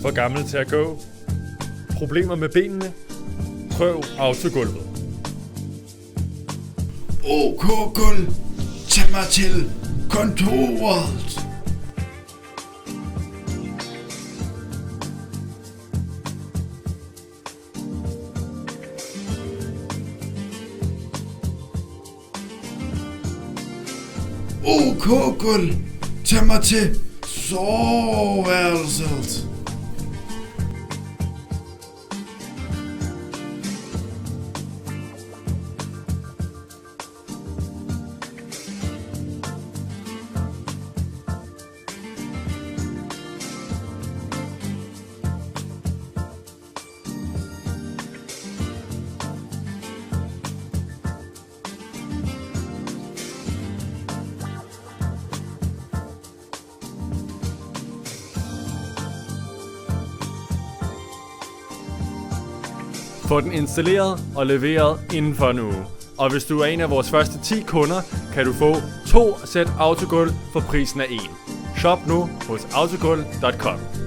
For gammel til at gå? Problemer med benene? Prøv Autogulvet. OK Gulv, tag mig til kontoret. OK Gulv, tag mig til soveværelset. Få den installeret og leveret inden for en uge. Og hvis du er en af vores første 10 kunder, kan du få 2 sæt autogulv for prisen af 1. Shop nu hos autogulv.com.